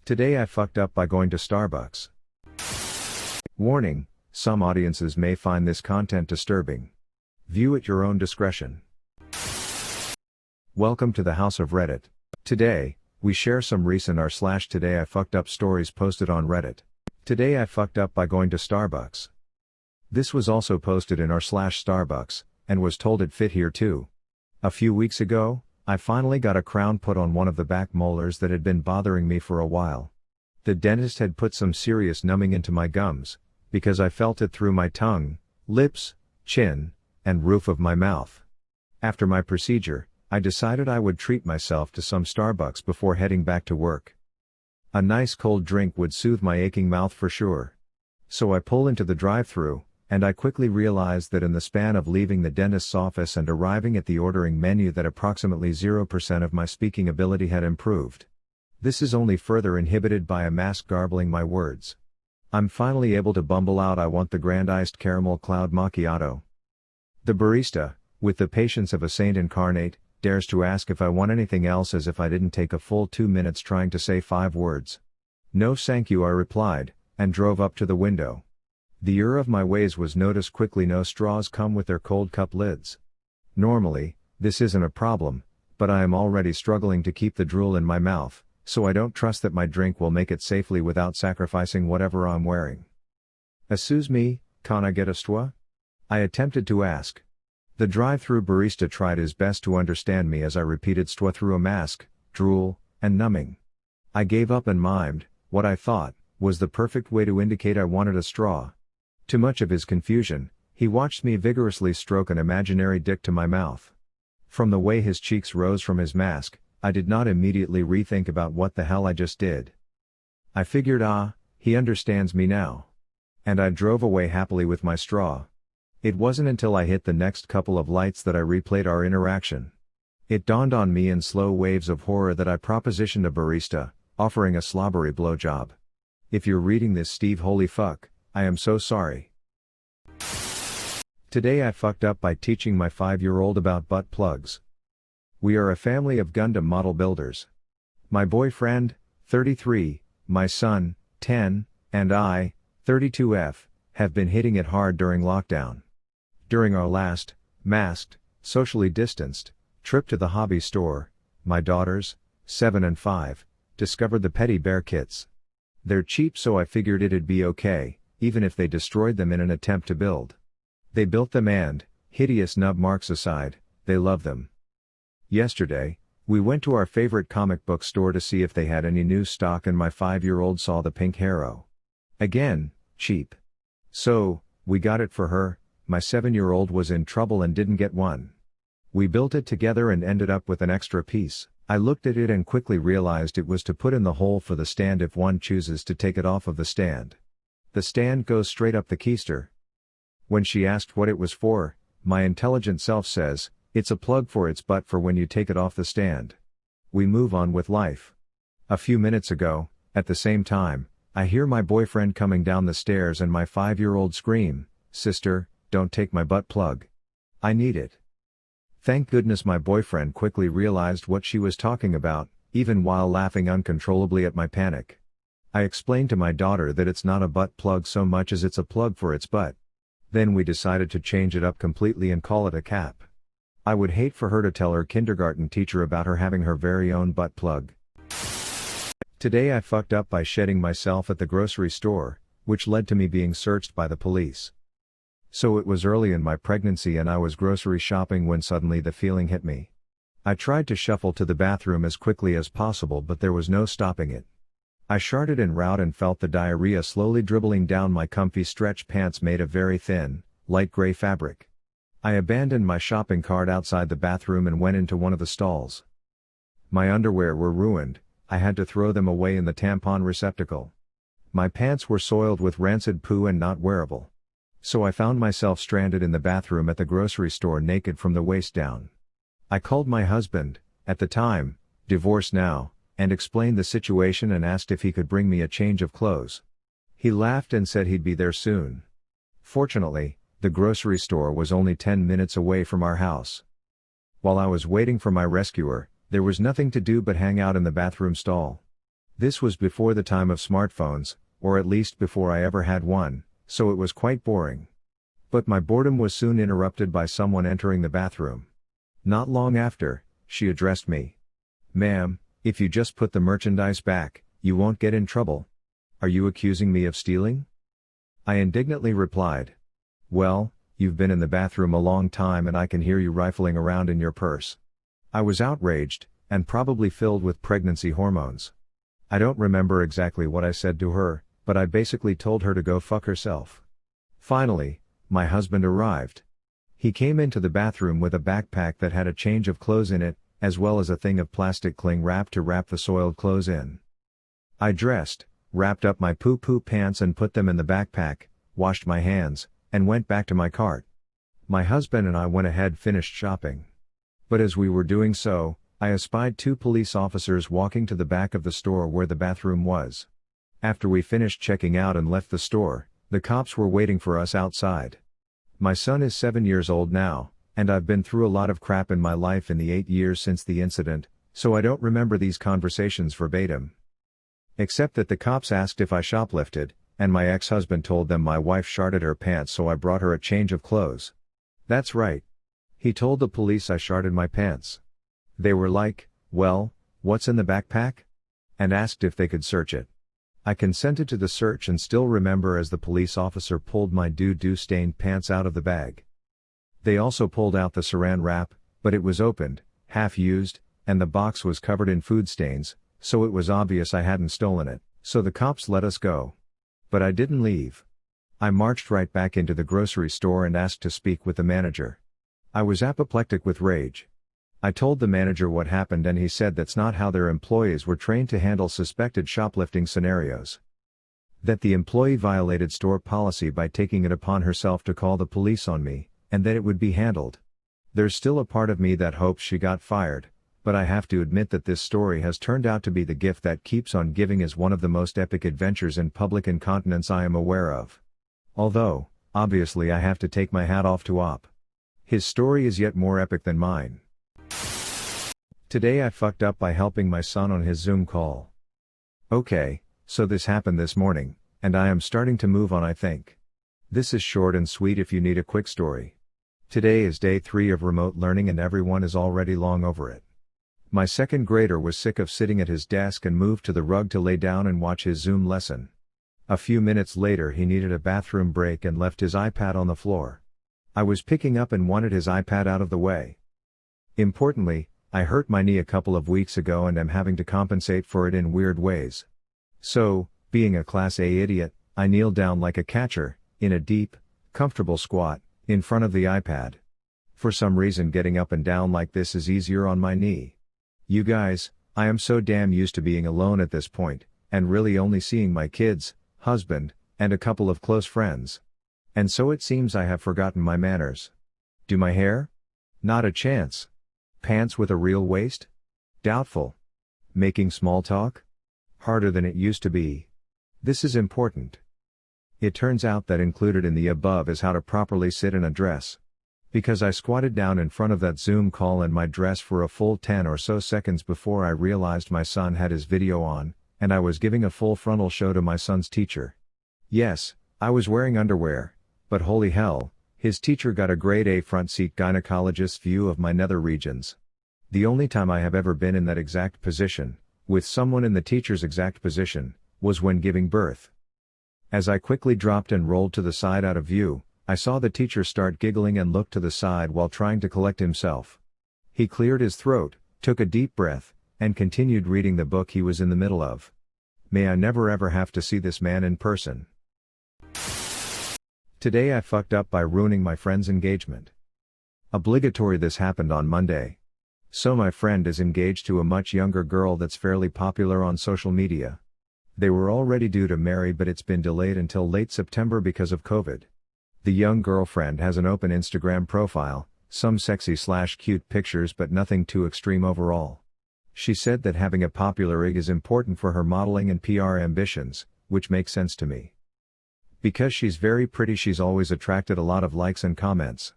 Today I fucked up by going to Starbucks. Warning, some audiences may find this content disturbing. View at your own discretion. Welcome to the House of Reddit. Today, we share some recent r/Today I Fucked Up stories posted on Reddit. Today I fucked up by going to Starbucks. This was also posted in r/Starbucks, and was told it fit here too. A few weeks ago, I finally got a crown put on one of the back molars that had been bothering me for a while. The dentist had put some serious numbing into my gums, because I felt it through my tongue, lips, chin, and roof of my mouth. After my procedure, I decided I would treat myself to some Starbucks before heading back to work. A nice cold drink would soothe my aching mouth for sure. So I pull into the drive-thru, and I quickly realized that in the span of leaving the dentist's office and arriving at the ordering menu that approximately 0% of my speaking ability had improved. This is only further inhibited by a mask garbling my words. I'm finally able to bumble out, "I want the grand iced caramel cloud macchiato." The barista, with the patience of a saint incarnate, dares to ask if I want anything else as if I didn't take a full 2 minutes trying to say 5 words. "No thank you," I replied, and drove up to the window. The error of my ways was noticed quickly. No straws come with their cold cup lids. Normally, this isn't a problem, but I am already struggling to keep the drool in my mouth, so I don't trust that my drink will make it safely without sacrificing whatever I'm wearing. "Excuse me, can I get a straw?" I attempted to ask. The drive-thru barista tried his best to understand me as I repeated straw through a mask, drool, and numbing. I gave up and mimed what I thought was the perfect way to indicate I wanted a straw. To much of his confusion, he watched me vigorously stroke an imaginary dick to my mouth. From the way his cheeks rose from his mask, I did not immediately rethink about what the hell I just did. I figured, he understands me now. And I drove away happily with my straw. It wasn't until I hit the next couple of lights that I replayed our interaction. It dawned on me in slow waves of horror that I propositioned a barista, offering a slobbery blowjob. If you're reading this, Steve, holy fuck, I am so sorry. Today I fucked up by teaching my 5-year-old about butt plugs. We are a family of Gundam model builders. My boyfriend, 33, my son, 10, and I, 32F, have been hitting it hard during lockdown. During our last, masked, socially distanced, trip to the hobby store, my daughters, 7 and 5, discovered the Petty Bear kits. They're cheap, so I figured it'd be okay, even if they destroyed them in an attempt to build. They built them and, hideous nub marks aside, they love them. Yesterday, we went to our favorite comic book store to see if they had any new stock, and my 5-year-old saw the pink Harrow. Again, cheap. So, we got it for her. My 7-year-old was in trouble and didn't get one. We built it together and ended up with an extra piece. I looked at it and quickly realized it was to put in the hole for the stand if one chooses to take it off of the stand. The stand goes straight up the keister. When she asked what it was for, my intelligent self says, it's a plug for its butt for when you take it off the stand. We move on with life. A few minutes ago, at the same time, I hear my boyfriend coming down the stairs and my 5-year-old scream, "Sister, don't take my butt plug. I need it." Thank goodness my boyfriend quickly realized what she was talking about, even while laughing uncontrollably at my panic. I explained to my daughter that it's not a butt plug so much as it's a plug for its butt. Then we decided to change it up completely and call it a cap. I would hate for her to tell her kindergarten teacher about her having her very own butt plug. Today I fucked up by shedding myself at the grocery store, which led to me being searched by the police. So it was early in my pregnancy and I was grocery shopping when suddenly the feeling hit me. I tried to shuffle to the bathroom as quickly as possible, but there was no stopping it. I sharted en route and felt the diarrhea slowly dribbling down my comfy stretch pants made of very thin, light gray fabric. I abandoned my shopping cart outside the bathroom and went into one of the stalls. My underwear were ruined. I had to throw them away in the tampon receptacle. My pants were soiled with rancid poo and not wearable. So I found myself stranded in the bathroom at the grocery store naked from the waist down. I called my husband, at the time, divorced now, and explained the situation and asked if he could bring me a change of clothes. He laughed and said he'd be there soon. Fortunately, the grocery store was only 10 minutes away from our house. While I was waiting for my rescuer, there was nothing to do but hang out in the bathroom stall. This was before the time of smartphones, or at least before I ever had one, so it was quite boring. But my boredom was soon interrupted by someone entering the bathroom. Not long after, she addressed me. "Ma'am, if you just put the merchandise back, you won't get in trouble. Are you accusing me of stealing?" I indignantly replied. "Well, you've been in the bathroom a long time and I can hear you rifling around in your purse." I was outraged, and probably filled with pregnancy hormones. I don't remember exactly what I said to her, but I basically told her to go fuck herself. Finally, my husband arrived. He came into the bathroom with a backpack that had a change of clothes in it, as well as a thing of plastic cling wrap to wrap the soiled clothes in. I dressed, wrapped up my poo-poo pants and put them in the backpack, washed my hands, and went back to my cart. My husband and I went ahead finished shopping. But as we were doing so, I espied two police officers walking to the back of the store where the bathroom was. After we finished checking out and left the store, the cops were waiting for us outside. My son is 7 years old now, and I've been through a lot of crap in my life in the 8 years since the incident, so I don't remember these conversations verbatim. Except that the cops asked if I shoplifted, and my ex-husband told them my wife sharted her pants so I brought her a change of clothes. That's right. He told the police I sharted my pants. They were like, "Well, what's in the backpack?" and asked if they could search it. I consented to the search and still remember as the police officer pulled my doo-doo stained pants out of the bag. They also pulled out the saran wrap, but it was opened, half used, and the box was covered in food stains, so it was obvious I hadn't stolen it, so the cops let us go. But I didn't leave. I marched right back into the grocery store and asked to speak with the manager. I was apoplectic with rage. I told the manager what happened and he said that's not how their employees were trained to handle suspected shoplifting scenarios. That the employee violated store policy by taking it upon herself to call the police on me, and that it would be handled. There's still a part of me that hopes she got fired, but I have to admit that this story has turned out to be the gift that keeps on giving as one of the most epic adventures in public incontinence I am aware of. Although, obviously I have to take my hat off to Op. His story is yet more epic than mine. Today I fucked up by helping my son on his Zoom call. Okay, so this happened this morning, and I am starting to move on I think. This is short and sweet if you need a quick story. Today is day 3 of remote learning and everyone is already long over it. My second grader was sick of sitting at his desk and moved to the rug to lay down and watch his Zoom lesson. A few minutes later he needed a bathroom break and left his iPad on the floor. I was picking up and wanted his iPad out of the way. Importantly, I hurt my knee a couple of weeks ago and am having to compensate for it in weird ways. So, being a Class A idiot, I kneeled down like a catcher, in a deep, comfortable squat, in front of the iPad. For some reason getting up and down like this is easier on my knee. You guys, I am so damn used to being alone at this point, and really only seeing my kids, husband, and a couple of close friends. And so it seems I have forgotten my manners. Do my hair? Not a chance. Pants with a real waist? Doubtful. Making small talk? Harder than it used to be. This is important. It turns out that included in the above is how to properly sit in a dress. Because I squatted down in front of that Zoom call in my dress for a full 10 or so seconds before I realized my son had his video on, and I was giving a full frontal show to my son's teacher. Yes, I was wearing underwear, but holy hell, his teacher got a grade A front seat gynecologist's view of my nether regions. The only time I have ever been in that exact position, with someone in the teacher's exact position, was when giving birth. As I quickly dropped and rolled to the side out of view, I saw the teacher start giggling and look to the side while trying to collect himself. He cleared his throat, took a deep breath, and continued reading the book he was in the middle of. May I never ever have to see this man in person. Today I fucked up by ruining my friend's engagement. Obligatory. This happened on Monday. So my friend is engaged to a much younger girl that's fairly popular on social media. They were already due to marry but it's been delayed until late September because of COVID. The young girlfriend has an open Instagram profile, some sexy/cute pictures but nothing too extreme overall. She said that having a popular IG is important for her modeling and PR ambitions, which makes sense to me. Because she's very pretty, she's always attracted a lot of likes and comments.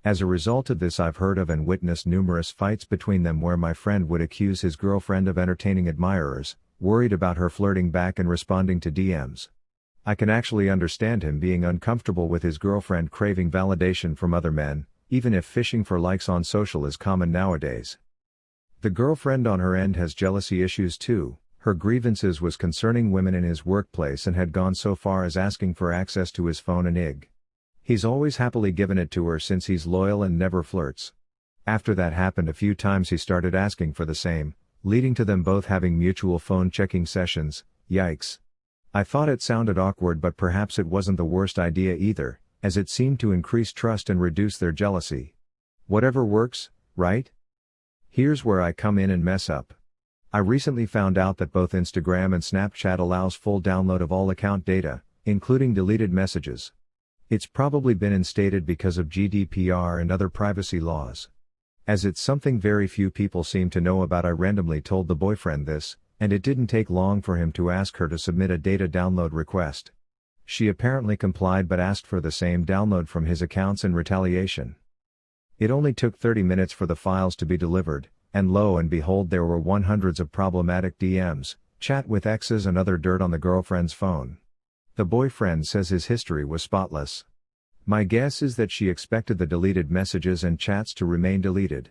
As a result of this, I've heard of and witnessed numerous fights between them where my friend would accuse his girlfriend of entertaining admirers, worried about her flirting back and responding to DMs. I can actually understand him being uncomfortable with his girlfriend craving validation from other men, even if fishing for likes on social is common nowadays. The girlfriend on her end has jealousy issues too. Her grievances was concerning women in his workplace and had gone so far as asking for access to his phone and IG. He's always happily given it to her since he's loyal and never flirts. After that happened a few times he started asking for the same, leading to them both having mutual phone checking sessions. Yikes. I thought it sounded awkward, but perhaps it wasn't the worst idea either, as it seemed to increase trust and reduce their jealousy. Whatever works, right? Here's where I come in and mess up. I recently found out that both Instagram and Snapchat allows full download of all account data, including deleted messages. It's probably been instated because of GDPR and other privacy laws. As it's something very few people seem to know about, I randomly told the boyfriend this, and it didn't take long for him to ask her to submit a data download request. She apparently complied but asked for the same download from his accounts in retaliation. It only took 30 minutes for the files to be delivered, and lo and behold there were hundreds of problematic DMs, chat with exes and other dirt on the girlfriend's phone. The boyfriend says his history was spotless. My guess is that she expected the deleted messages and chats to remain deleted.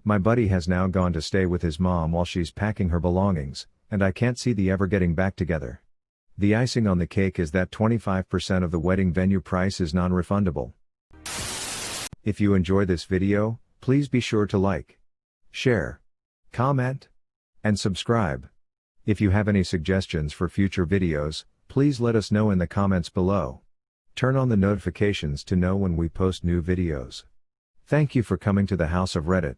My buddy has now gone to stay with his mom while she's packing her belongings, and I can't see the ever getting back together. The icing on the cake is that 25% of the wedding venue price is non-refundable. If you enjoy this video, please be sure to like, share, comment, and subscribe. If you have any suggestions for future videos, please let us know in the comments below. Turn on the notifications to know when we post new videos. Thank you for coming to the House of Reddit.